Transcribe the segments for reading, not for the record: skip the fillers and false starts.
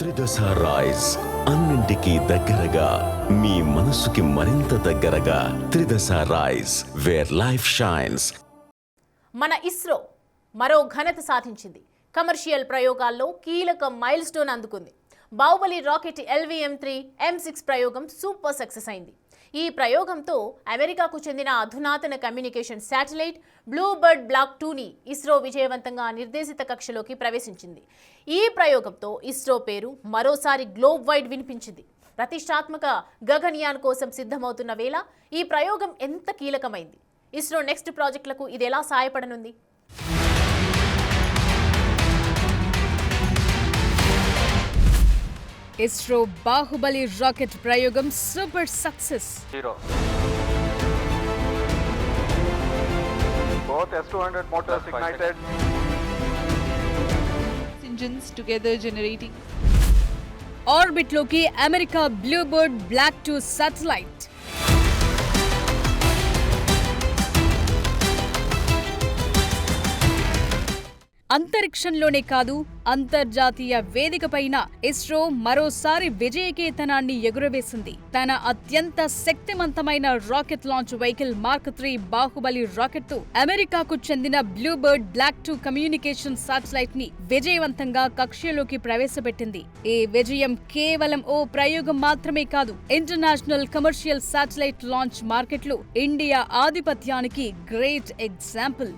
త్రిదశ rice అన్నింటికీ దగ్గరగా మీ మనసుకి మరింత దగ్గరగా త్రిదశ రైస్ వేర్ లైఫ్ షైన్స్. మన ఇస్రో మరో ఘనత సాధించింది. కమర్షియల్ ప్రయోగాల్లో కీలక మైల్ స్టోన్ అందుకుంది. బాహుబలి రాకెట్ LVM-3 M6 ప్రయోగం సూపర్ సక్సెస్ అయింది. ఈ ప్రయోగంతో అమెరికాకు చెందిన అధునాతన కమ్యూనికేషన్ శాటిలైట్ బ్లూబర్డ్ బ్లాక్ 2ని ఇస్రో విజయవంతంగా నిర్దేశిత కక్షలోకి ప్రవేశించింది. ఈ ప్రయోగంతో ఇస్రో పేరు మరోసారి గ్లోబ్ వైడ్ వినిపించింది. ప్రతిష్టాత్మక గగన్యాన్ కోసం సిద్ధమవుతున్న వేళ ఈ ప్రయోగం ఎంత కీలకమైంది? ఇస్రో నెక్స్ట్ ప్రాజెక్టులకు ఇది ఎలా సహాయపడనుంది? ఇస్రో బాహుబలి రాకెట్ ప్రయోగం super success. Both S200 motors ignited. Engines together generating. Orbit లోకి అమెరికా బ్లూబర్డ్ బ్లాక్ 2 శాటిలైట్. అంతరిక్షంలోనే కాదు అంతర్జాతీయ వేదికపైన ఇస్రో మరోసారి విజయకేతనాన్ని ఎగురవేసింది. తన అత్యంత శక్తివంతమైన rocket launch vehicle mark 3 Baahubali rocket తో అమెరికాకు చెందిన బ్లూబర్డ్ బ్లాక్ 2 కమ్యూనికేషన్ శాటిలైట్ ని విజయవంతంగా కక్షలోకి ప్రవేశపెట్టింది. ఈ విజయం కేవలం ఓ ప్రయోగం మాత్రమే కాదు, ఇంటర్నేషనల్ కమర్షియల్ శాటిలైట్ లాంచ్ మార్కెట్లో ఇండియా ఆధిపత్యానికి great example.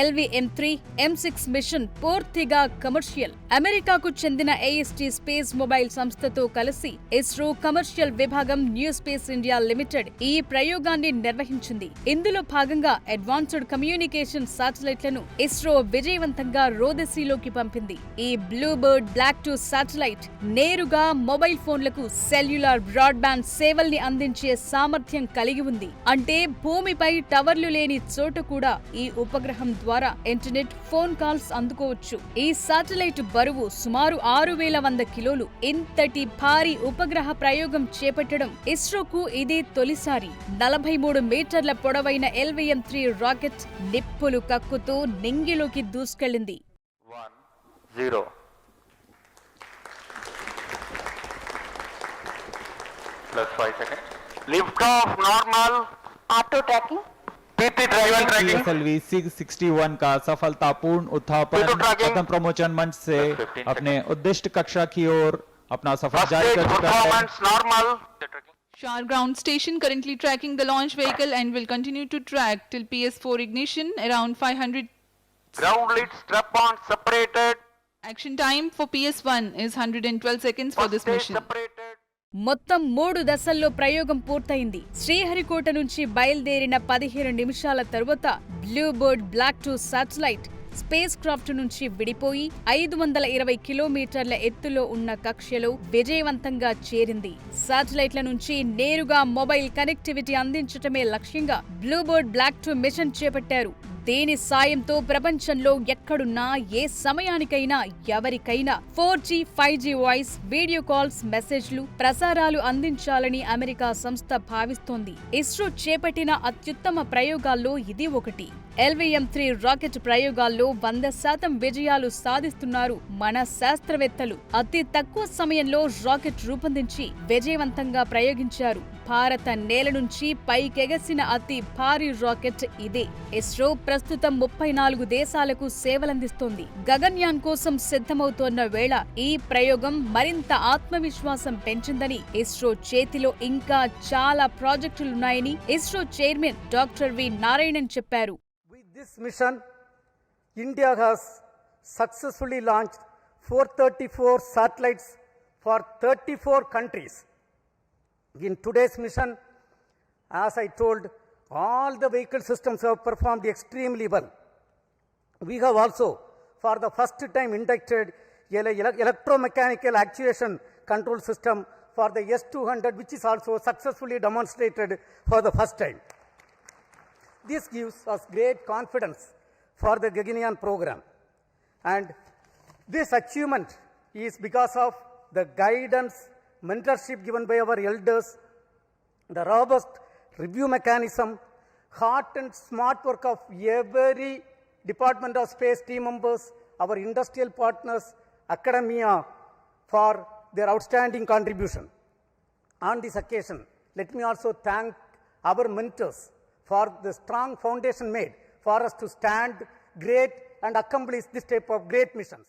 LVM-3 M6 mission పూర్తిగా కమర్షియల్. అమెరికాకు చెందిన AST స్పేస్ మొబైల్ సంస్థతో కలిసి ఇస్రో కమర్షియల్ విభాగం న్యూ స్పేస్ ఇండియా లిమిటెడ్ ఈ ప్రయోగాన్ని నిర్వహించింది. ఇందులో భాగంగా అడ్వాన్స్డ్ కమ్యూనికేషన్ శాటిలైట్లను ఇస్రో విజయవంతంగా రోదసీలోకి పంపింది. ఈ బ్లూబర్డ్ బ్లాక్ 2 శాటిలైట్ నేరుగా మొబైల్ ఫోన్లకు సెల్యులార్ బ్రాడ్బ్యాండ్ సేవల్ని అందించే సామర్థ్యం కలిగి ఉంది. అంటే భూమిపై టవర్లు లేని చోట కూడా ఈ ఉపగ్రహం ద్వారా ఇంటర్నెట్, ఫోన్ కాల్స్ అందుకోవచ్చు. ఈ శాటిలైట్ బరువు సుమారు 6100 కిలోలు. ఇంతటి భారీ ఉపగ్రహ ప్రయోగం చేపట్టడం ఇస్రోకు ఇదే తొలిసారి. 43 మీటర్ల పొడవైన LVM-3 రాకెట్ నిప్పులు కక్కుతూ నింగిలోకి దూసుకెళ్లింది. 1-0 +5 seconds. Lift off normal. Auto tracking. PT driver tracking. PSLV 661 का सफलतापूर्ण उत्थापन प्रथम प्रमोचन मंच से अपने उद्दिष्ट कक्षा की ओर अपना सफर जारी कर चुका है. Normal. Shar ground station currently tracking the launch vehicle and will continue to track till PS4 ignition around 500. Ground lead strap on separated. Action time for PS1 is 112 seconds for this mission. Separated. మొత్తం 3 దశల్లో ప్రయోగం పూర్తయింది. శ్రీహరికోట నుంచి బయలుదేరిన 15 నిమిషాల తరువాత BlueBird block 2 satellite space craft నుంచి విడిపోయి 520 కిలోమీటర్ల ఎత్తులో ఉన్న కక్షలో విజయవంతంగా చేరింది. శాటిలైట్ల నుంచి నేరుగా మొబైల్ కనెక్టివిటీ అందించటమే లక్ష్యంగా బ్లూబర్డ్ బ్లాక్ 2 మిషన్ చేపట్టారు. దీని సాయంతో ప్రపంచంలో ఎక్కడున్నా ఏ సమయానికైనా ఎవరికైనా 4G, 5G voice, video calls, మెసేజ్లు, ప్రసారాలు అందించాలని అమెరికా సంస్థ భావిస్తోంది. ఇస్రో చేపట్టిన అత్యుత్తమ ప్రయోగాల్లో ఇది ఒకటి. LVM-3 రాకెట్ ప్రయోగాల్లో 100% విజయాలు సాధిస్తున్నారు మన శాస్త్రవేత్తలు. అతి తక్కువ సమయంలో రాకెట్ రూపొందించి విజయవంతంగా ప్రయోగించారు. భారత నేల నుంచి పైకెగసిన అతి భారీ రాకెట్ ఇదే. ఇస్రో ప్రస్తుతం 34 దేశాలకు సేవలందిస్తోంది. గగన్యాన్ కోసం సిద్ధమవుతోన్న వేళ ఈ ప్రయోగం మరింత ఆత్మవిశ్వాసం పెంచిందని, ఇస్రో చేతిలో ఇంకా చాలా ప్రాజెక్టులున్నాయని ISRO chairman doctor V Narayanan చెప్పారు. This mission, India has successfully launched 434 satellites for 34 countries. In today's mission, as I told, all the vehicle systems have performed extremely well. We have also, for the first time, inducted electromechanical actuation control system for the S200, which is also successfully demonstrated for the first time. This gives us great confidence for the Gaganyaan program. And this achievement is because of the guidance, mentorship given by our elders, the robust review mechanism, heart and smart work of every Department of Space team members, our industrial partners, academia, for their outstanding contribution. On this occasion, let me also thank our mentors for the strong foundation made for us to stand great and accomplish this type of great missions.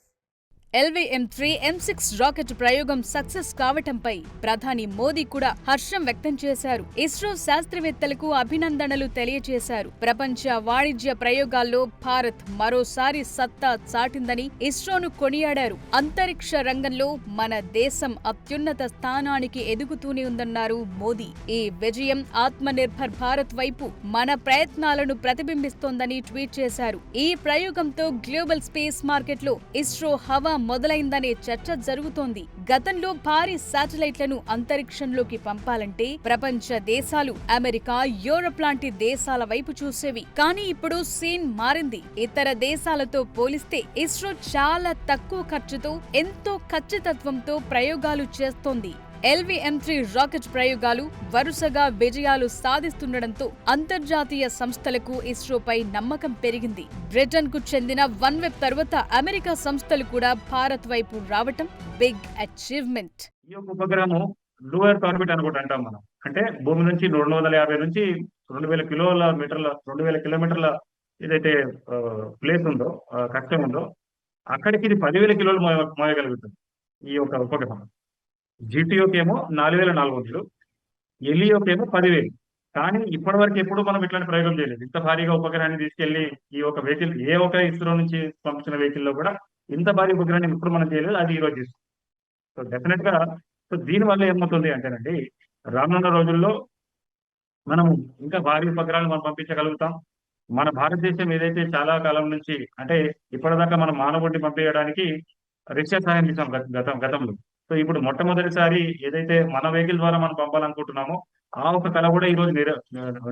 LVM-3 M6 rocket ప్రయోగం success కావటంపై ప్రధాని మోదీ కూడా హర్షం వ్యక్తం చేశారు. ఇస్రో శాస్త్రవేత్తలకు అభినందనలు తెలియజేశారు. ప్రపంచ వాణిజ్య ప్రయోగాల్లో భారత్ మరోసారి సత్తా చాటిందని ఇస్రోను కొనియాడారు. అంతరిక్ష రంగంలో మన దేశం అత్యున్నత స్థానానికి ఎదుగుతూనే ఉందన్నారు మోదీ. ఈ విజయం ఆత్మనిర్భర్ భారత్ వైపు మన ప్రయత్నాలను ప్రతిబింబిస్తోందని ట్వీట్ చేశారు. ఈ ప్రయోగంతో గ్లోబల్ స్పేస్ మార్కెట్లో ఇస్రో హవా మొదలైందనే చర్చ జరుగుతోంది. గతంలో భారీ శాటిలైట్లను అంతరిక్షంలోకి పంపాలంటే ప్రపంచ దేశాలు అమెరికా, యూరప్ లాంటి దేశాల వైపు చూసేవి. కానీ ఇప్పుడు సీన్ మారింది. ఇతర దేశాలతో పోలిస్తే ఇస్రో చాలా తక్కువ ఖర్చుతో, ఎంతో ఖచ్చితత్వంతో ప్రయోగాలు చేస్తోంది. LVM-3 రాకెట్ ప్రయోగాలు వరుసగా విజయాలు సాధిస్తుండటంతో అంతర్జాతీయ సంస్థలకు ఇస్రోపై నమ్మకం పెరిగింది. బ్రిటన్ కు చెందిన వన్వెబ్ తర్వాత అమెరికా సంస్థలు కూడా భారత్ వైపు రావటం బిగ్ అచీవ్మెంట్. ఈ యొక్క ఉపగ్రహము లో ఎర్త్ ఆర్బిట్ అని కూడా అంటాం మనం. అంటే భూమి నుంచి 250 నుంచి 2000 కిలోమీటర్ల ఏదైతే ప్లేస్ ఉందో, కక్షం ఉందో, అక్కడికి ఇది 10,000 కిలోలు మోయగలుగుతుంది ఈ యొక్క ఉపగ్రహం. GTOకి ఏమో 4,400, LEOకి ఏమో 10,000. కానీ ఇప్పటి వరకు ఎప్పుడు మనం ఇట్లాంటి ప్రయోగం చేయలేదు. ఇంత భారీగా ఉపగ్రహాన్ని తీసుకెళ్లి ఈ ఒక వెహికల్, ఏ ఒక ఇస్రో నుంచి పంపించిన వెహికల్లో కూడా ఇంత భారీ ఉపగ్రహాన్ని ఇప్పుడు మనం చేయలేదు. అది ఈ రోజు చేస్తుంది. సో డెఫినెట్ గా దీని వల్ల ఏమవుతుంది అంటేనండి, రానున్న రోజుల్లో మనం ఇంకా భారీ ఉపగ్రహాలు మనం పంపించగలుగుతాం. మన భారతదేశం ఏదైతే చాలా కాలం నుంచి, అంటే ఇప్పటిదాకా మనం మానవుడిని పంపించడానికి రష్యా సహాయం చేసాం గతంలో. సో ఇప్పుడు మొట్టమొదటిసారి ఏదైతే మన వెహికల్ ద్వారా మనం పంపాలనుకుంటున్నామో ఆ ఒక కళ కూడా ఈ రోజు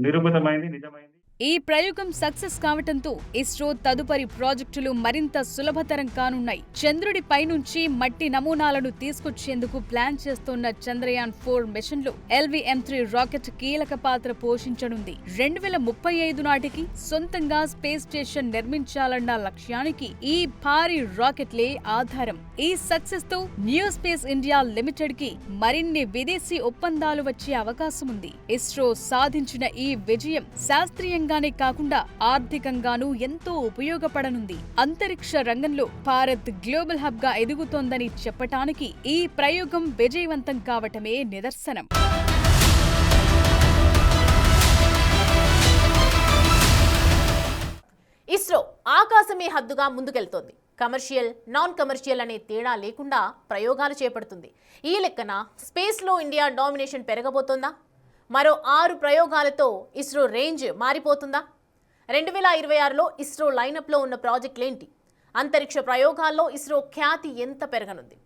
నిరూపితమైంది, నిజమైంది. ఈ ప్రయోగం సక్సెస్ కావటంతో ఇస్రో తదుపరి ప్రాజెక్టులు మరింత సులభతరం కానున్నాయి. చంద్రుడి పైనుంచి మట్టి నమూనాలను తీసుకొచ్చేందుకు ప్లాన్ చేస్తోన్న చంద్రయాన్ 4 మిషన్ లో LVM-3 రాకెట్ కీలక పాత్ర పోషించనుంది. 2035 నాటికి సొంతంగా స్పేస్ స్టేషన్ నిర్మించాలన్న లక్ష్యానికి ఈ భారీ రాకెట్లే ఆధారం. ఈ సక్సెస్ తో న్యూ స్పేస్ ఇండియా లిమిటెడ్ కి మరిన్ని విదేశీ ఒప్పందాలు వచ్చే అవకాశం ఉంది. ఇస్రో సాధించిన ఈ విజయం శాస్త్రీయంగా కాకుండా ఆర్థికంగానూ ఎంతో ఉపయోగపడనుంది. అంతరిక్ష రంగంలో భారత్ గ్లోబల్ హబ్ గా ఎదుగుతోందని చెప్పటానికి ఈ ప్రయోగం విజయవంతం కావటమే నిదర్శనం. ఇస్రో ఆకాశమే హద్దుగా ముందుకెళ్తోంది. కమర్షియల్, నాన్ కమర్షియల్ అనే తేడా లేకుండా ప్రయోగాలు చేపడుతుంది. ఈ లెక్కన స్పేస్లో ఇండియా డామినేషన్ పెరగబోతోందా? మరో 6 ప్రయోగాలతో ఇస్రో రేంజ్ మారిపోతుందా? 2026లో ఇస్రో లైనప్లో ఉన్న ప్రాజెక్టులేంటి? అంతరిక్ష ప్రయోగాల్లో ఇస్రో ఖ్యాతి ఎంత పెరగనుంది?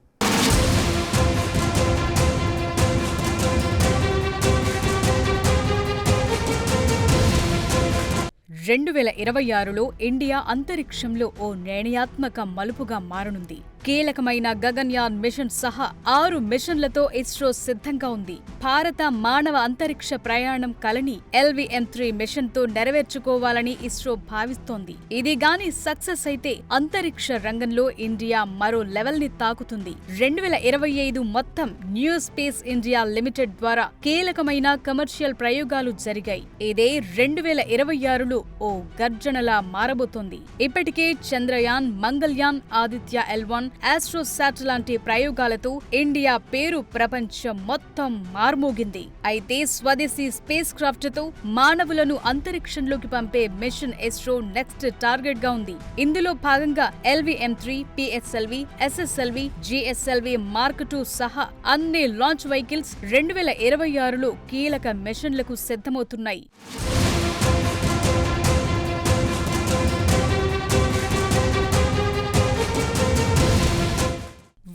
2026లో ఇండియా అంతరిక్షంలో ఓ నిర్ణయాత్మక మలుపుగా మారనుంది. కీలకమైన గగన్యాన్ మిషన్ సహా 6 మిషన్లతో ఇస్రో సిద్ధంగా ఉంది. భారత మానవ అంతరిక్ష ప్రయాణం కలని LVM-3 మిషన్ తో నెరవేర్చుకోవాలని ఇస్రో భావిస్తోంది. ఇది గాని సక్సెస్ అయితే అంతరిక్ష రంగంలో ఇండియా మరో లెవెల్ ని తాకుతుంది. 2025 మొత్తం న్యూ స్పేస్ ఇండియా లిమిటెడ్ ద్వారా కీలకమైన కమర్షియల్ ప్రయోగాలు జరిగాయి. ఇదే 2026లో ఓ గర్జనలా మారబోతోంది. ఇప్పటికే చంద్రయాన్, మంగళ్యాన్, ఆదిత్య L1, ఆస్ట్రోసాట్ లాంటి ప్రయోగాలతో ఇండియా పేరు ప్రపంచం మొత్తం మార్మోగింది. అయితే స్వదేశీ స్పేస్ క్రాఫ్ట్ తో మానవులను అంతరిక్షంలోకి పంపే మిషన్ ఇస్రో నెక్స్ట్ టార్గెట్ గా ఉంది. ఇందులో భాగంగా LVM-3, PSLV, SSLV, GSLV Mark II సహా అన్ని లాంచ్ వెహికల్స్ 2026లో కీలక మిషన్లకు సిద్ధమవుతున్నాయి.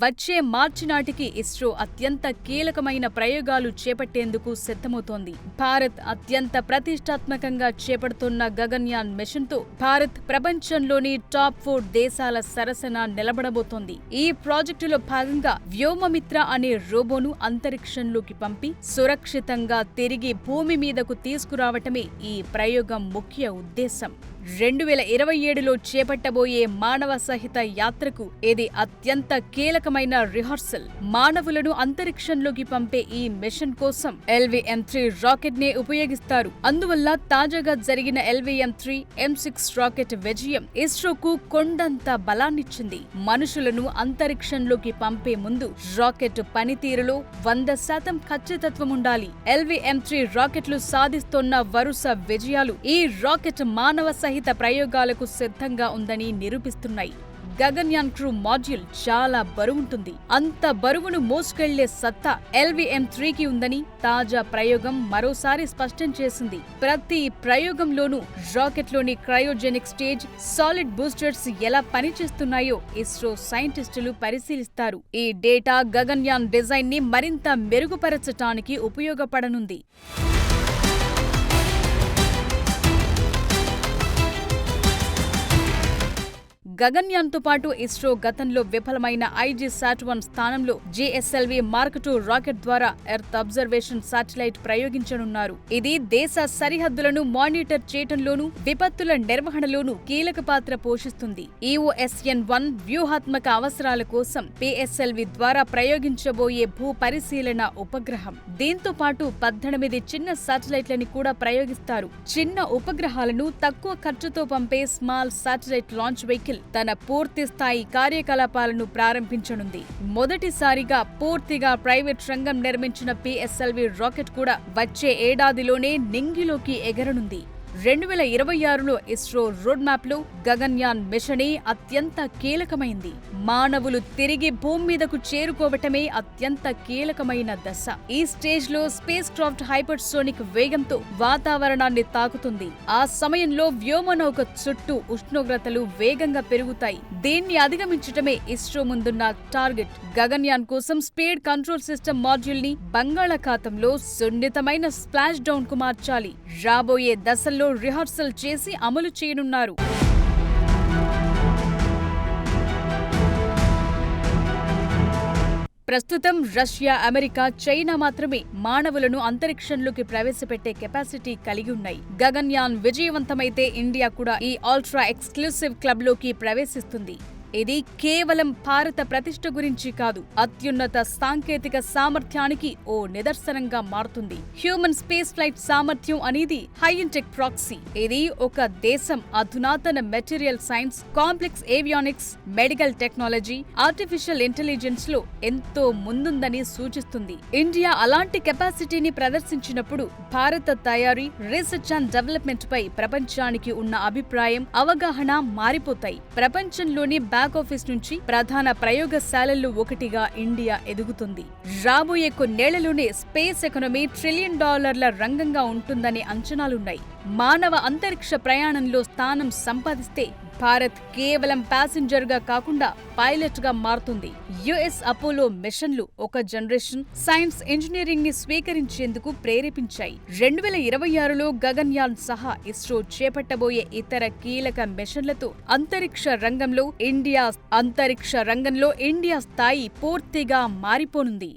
వచ్చే మార్చి నాటికి ఇస్రో అత్యంత కీలకమైన ప్రయోగాలు చేపట్టేందుకు సిద్ధమవుతోంది. భారత్ అత్యంత ప్రతిష్టాత్మకంగా చేపడుతున్న గగన్యాన్ మిషన్ తో భారత్ ప్రపంచంలోని టాప్ 4 దేశాల సరసన నిలబడబోతోంది. ఈ ప్రాజెక్టులో భాగంగా వ్యోమమిత్ర అనే రోబోను అంతరిక్షంలోకి పంపి సురక్షితంగా తిరిగి భూమి మీదకు తీసుకురావటమే ఈ ప్రయోగం ముఖ్య ఉద్దేశం. 2027లో చేపట్టబోయే మానవ సహిత యాత్రకు ఇది అత్యంత కీలకమైన రిహార్సల్. మానవులను అంతరిక్షంలోకి పంపే ఈ మిషన్ కోసం LVM-3 రాకెట్ నే ఉపయోగిస్తారు. అందువల్ల తాజాగా జరిగిన LVM-3 M6 రాకెట్ విజయం ఇస్రోకు కొండంత బలాన్నిచ్చింది. మనుషులను అంతరిక్షంలోకి పంపే ముందు రాకెట్ పనితీరులో 100% ఖచ్చితత్వం ఉండాలి. LVM-3 రాకెట్లు సాధిస్తున్న వరుస విజయాలు ఈ రాకెట్ మానవ సహిత ప్రయోగాలకు సిద్ధంగా ఉందని నిరూపిస్తున్నాయి. గగన్యాన్ క్రూ మాడ్యూల్ చాలా బరువుంటుంది. అంత బరువును మోసుకెళ్లే సత్తా LVM-3కి ఉందని తాజా ప్రయోగం మరోసారి స్పష్టం చేసింది. ప్రతి ప్రయోగంలోనూ రాకెట్లోని క్రయోజెనిక్ స్టేజ్, సాలిడ్ బూస్టర్స్ ఎలా పనిచేస్తున్నాయో ఇస్రో సైంటిస్టులు పరిశీలిస్తారు. ఈ డేటా గగన్యాన్ డిజైన్ ని మరింత మెరుగుపరచటానికి ఉపయోగపడనుంది. గగన్యాన్తో పాటు ఇస్రో గతంలో విఫలమైన IG-SAT-1 స్థానంలో GSLV Mark II రాకెట్ ద్వారా ఎర్త్ అబ్జర్వేషన్ శాటిలైట్ ప్రయోగించనున్నారు. ఇది దేశ సరిహద్దులను మానిటర్ చేయటంలోనూ విపత్తుల నిర్వహణలోనూ కీలక పాత్ర పోషిస్తుంది. EOSN-1 వ్యూహాత్మక అవసరాల కోసం PSLV ద్వారా ప్రయోగించబోయే భూ పరిశీలన ఉపగ్రహం. దీంతో పాటు 18 చిన్న శాటిలైట్లని కూడా ప్రయోగిస్తారు. చిన్న ఉపగ్రహాలను తక్కువ ఖర్చుతో పంపే స్మాల్ శాటిలైట్ లాంచ్ వెహికల్ తన పూర్తి స్థాయి కార్యకలాపాలను ప్రారంభించనుంది. మొదటిసారిగా పూర్తిగా ప్రైవేట్ రంగం నిర్మించిన PSLV రాకెట్ కూడా వచ్చే ఏడాదిలోనే నింగిలోకి ఎగరనుంది. 2026లో ఇస్రో రోడ్ మ్యాప్ లో గగన్యాన్ మిషనే అత్యంత కీలకమైంది. మానవులు తిరిగి భూమి మీదకు చేరుకోవటమే అత్యంత కీలకమైన దశ. ఈ స్టేజ్ లో స్పేస్ క్రాఫ్ట్ హైపర్సోనిక్ వేగంతో వాతావరణాన్ని తాకుతుంది. ఆ సమయంలో వ్యోమనౌక చుట్టూ ఉష్ణోగ్రతలు వేగంగా పెరుగుతాయి. దీన్ని అధిగమించటమే ఇస్రో ముందున్న టార్గెట్. గగన్యాన్ కోసం స్పీడ్ కంట్రోల్ సిస్టమ్ మాడ్యూల్ ని బంగాళాఖాతంలో సున్నితమైన స్ప్లాష్ డౌన్ కు మార్చాలి. రాబోయే దశల్లో రిహార్సల్ చేసి అమలు చేయనున్నారు. ప్రస్తుతం రష్యా, అమెరికా, చైనా మాత్రమే మానవులను అంతరిక్షంలోకి ప్రవేశపెట్టే కెపాసిటీ కలిగి ఉన్నాయి. గగన్యాన్ విజయవంతమైతే ఇండియా కూడా ఈ అల్ట్రా ఎక్స్క్లూసివ్ క్లబ్ లోకి ప్రవేశిస్తుంది. ఇది కేవలం భారత ప్రతిష్ఠ గురించి కాదు, అత్యున్నత సాంకేతిక సామర్థ్యానికి ఓ నిదర్శనంగా మారుతుంది. హ్యూమన్ స్పేస్ ఫ్లైట్ సామర్థ్యం అనేది హైటెక్ ప్రాక్సీ. ఇది ఒక దేశం అధునాతన material science, complex avionics, medical technology, artificial intelligence లో ఎంతో ముందుందని సూచిస్తుంది. ఇండియా అలాంటి కెపాసిటీని ప్రదర్శించినప్పుడు భారత తయారీ, రీసెర్చ్ అండ్ డెవలప్మెంట్ పై ప్రపంచానికి ఉన్న అభిప్రాయం, అవగాహన మారిపోతాయి. ప్రపంచంలోని బ్యాక్-ఆఫీస్ నుంచి ప్రధాన ప్రయోగశాలల్లో ఒకటిగా ఇండియా ఎదుగుతుంది. రాబోయే కొన్నేళ్లలోనే స్పేస్ ఎకానమీ $1 ట్రిలియన్ రంగంగా ఉంటుందనే అంచనాలున్నాయి. మానవ అంతరిక్ష ప్రయాణంలో స్థానం సంపాదిస్తే భారత్ కేవలం ప్యాసింజర్ గా కాకుండా పైలట్ గా మారుతుంది. US అపోలో మిషన్లు ఒక జనరేషన్ సైన్స్, ఇంజనీరింగ్ ని స్వీకరించేందుకు ప్రేరేపించాయి. 2026లో గగన్యాన్ సహా ఇస్రో చేపట్టబోయే ఇతర కీలక మిషన్లతో అంతరిక్ష రంగంలో ఇండియా స్థాయి పూర్తిగా మారిపోనుంది.